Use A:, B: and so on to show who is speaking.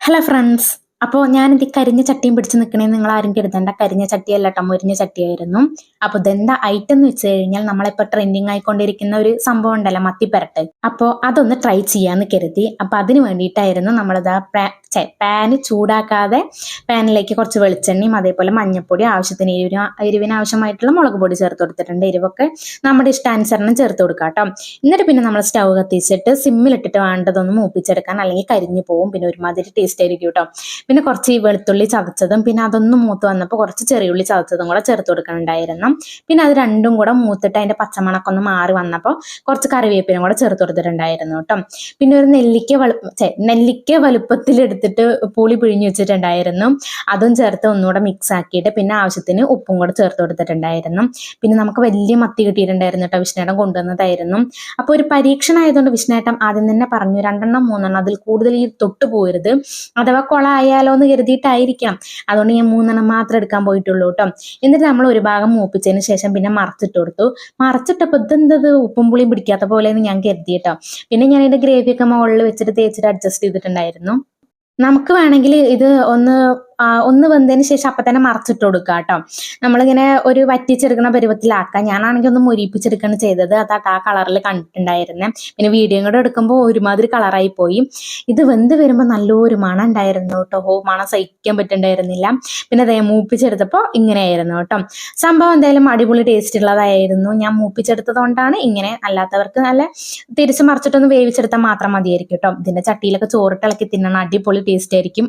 A: Hello friends. അപ്പോൾ ഞാനിത് കരിഞ്ഞ ചട്ടിയും പിടിച്ച് നിൽക്കണേ നിങ്ങൾ ആരും കരുതണ്ട. കരിഞ്ഞ ചട്ടിയല്ല കേട്ടോ, മുരിഞ്ഞ ചട്ടിയായിരുന്നു. അപ്പോൾ ഇതെന്താ ഐറ്റം എന്ന് വെച്ച് കഴിഞ്ഞാൽ നമ്മളിപ്പോൾ ട്രെൻഡിങ് ആയിക്കൊണ്ടിരിക്കുന്ന ഒരു സംഭവം ഉണ്ടല്ലോ, മത്തിപ്പരട്ട്. അപ്പോൾ അതൊന്ന് ട്രൈ ചെയ്യാമെന്ന് കരുതി. അപ്പോൾ അതിന് വേണ്ടിയിട്ടായിരുന്നു നമ്മളിതാ പാന് ചൂടാക്കാതെ പാനിലേക്ക് കുറച്ച് വെളിച്ചെണ്ണയും അതേപോലെ മഞ്ഞൾപ്പൊടി, ആവശ്യത്തിന് എരിവിന് ആവശ്യമായിട്ടുള്ള മുളക് പൊടി ചേർത്ത് കൊടുത്തിട്ടുണ്ട്. എരിവൊക്കെ നമ്മുടെ ഇഷ്ടാനുസരണം ചേർത്ത് കൊടുക്കാം കേട്ടോ. എന്നിട്ട് പിന്നെ നമ്മൾ സ്റ്റൗ കത്തിച്ചിട്ട് സിമ്മിലിട്ടിട്ട് വേണ്ടതൊന്ന് മൂപ്പിച്ചെടുക്കാൻ, അല്ലെങ്കിൽ കരിഞ്ഞു പോവും. പിന്നെ ഒരുമാതിരി ടേസ്റ്റ് ആയിരിക്കും കേട്ടോ. പിന്നെ കുറച്ച് ഈ വെളുത്തുള്ളി ചതച്ചതും പിന്നെ അതൊന്നും മൂത്ത് വന്നപ്പോൾ കുറച്ച് ചെറിയുള്ളി ചതച്ചതും കൂടെ ചേർത്ത് കൊടുക്കുന്നുണ്ടായിരുന്നു. പിന്നെ അത് രണ്ടും കൂടെ മൂത്തിട്ട് അതിന്റെ പച്ചമണക്കം ഒന്ന് മാറി വന്നപ്പോൾ കുറച്ച് കറിവേപ്പിനും കൂടെ ചേർത്ത് കൊടുത്തിട്ടുണ്ടായിരുന്നു കേട്ടോ. പിന്നെ ഒരു നെല്ലിക്ക വലുപ്പത്തിൽ എടുത്തിട്ട് പുളി പിഴിഞ്ഞു വെച്ചിട്ടുണ്ടായിരുന്നു. അതും ചേർത്ത് ഒന്നുകൂടെ മിക്സ് ആക്കിയിട്ട് പിന്നെ ആവശ്യത്തിന് ഉപ്പും കൂടെ ചേർത്ത് കൊടുത്തിട്ടുണ്ടായിരുന്നു. പിന്നെ നമുക്ക് വലിയ മത്തി കിട്ടിയിട്ടുണ്ടായിരുന്നു കേട്ടോ, വിഷ്ണേട്ടൻ കൊണ്ടുവന്നതായിരുന്നു. അപ്പോൾ ഒരു പരീക്ഷണം ആയതുകൊണ്ട് വിഷ്ണേട്ടൻ ആദ്യം തന്നെ പറഞ്ഞു 2 3 അതിൽ കൂടുതൽ ഈ തൊട്ട് പോരുത്, അഥവാ കൊള ആയാലോ എന്ന് കരുതിയിട്ടായിരിക്കാം. അതുകൊണ്ട് ഞാൻ 3 മാത്രം എടുക്കാൻ പോയിട്ടുള്ളൂ കേട്ടോ. എന്നിട്ട് നമ്മൾ ഒരു ഭാഗം മൂപ്പിച്ചതിന് ശേഷം പിന്നെ മറച്ചിട്ട് കൊടുത്തു. മറച്ചിട്ടപ്പോൾ ഇതെന്തത് ഉപ്പും പുളിയും പിടിക്കാത്ത പോലെ എന്ന് ഞാൻ കരുതി കേട്ടോ. പിന്നെ ഞാൻ അതിന്റെ ഗ്രേവിയൊക്കെ മുകളിൽ വെച്ചിട്ട് തേച്ചിട്ട് അഡ്ജസ്റ്റ് ചെയ്തിട്ടുണ്ടായിരുന്നു. നമുക്ക് വേണമെങ്കിൽ ഇത് ഒന്ന് വെന്തതിന് ശേഷം അപ്പം തന്നെ മറച്ചിട്ട് കൊടുക്കുക കേട്ടോ. നമ്മളിങ്ങനെ ഒരു വറ്റിച്ചെടുക്കുന്ന പരുവത്തിലാക്കാം. ഞാനാണെങ്കിൽ ഒന്ന് മൊരിപ്പിച്ചെടുക്കുകയാണ് ചെയ്തത്. അതാ കളറിൽ കണ്ടിട്ടുണ്ടായിരുന്നേ. പിന്നെ വീഡിയോ കൂടെ എടുക്കുമ്പോൾ ഒരുമാതിരി കളറായി പോയി. ഇത് വെന്ത് വരുമ്പോൾ നല്ലൊരു മണം ഉണ്ടായിരുന്നു കേട്ടോ. മണം സഹിക്കാൻ പറ്റുന്നുണ്ടായിരുന്നില്ല. പിന്നെ അതേ മൂപ്പിച്ചെടുത്തപ്പോൾ ഇങ്ങനെയായിരുന്നു കേട്ടോ. സംഭവം എന്തായാലും അടിപൊളി ടേസ്റ്റ് ഉള്ളതായിരുന്നു. ഞാൻ മൂപ്പിച്ചെടുത്തത് കൊണ്ടാണ് ഇങ്ങനെ. അല്ലാത്തവർക്ക് നല്ല തിരിച്ച് മറിച്ചിട്ടൊന്ന് വേവിച്ചെടുത്താൽ മാത്രം മതിയായിരിക്കും കേട്ടോ. ഇതിന്റെ ചട്ടിയിലൊക്കെ ചോറിട്ടിളക്കി തിന്നണം, അടിപൊളി ടേസ്റ്റ് ആയിരിക്കും.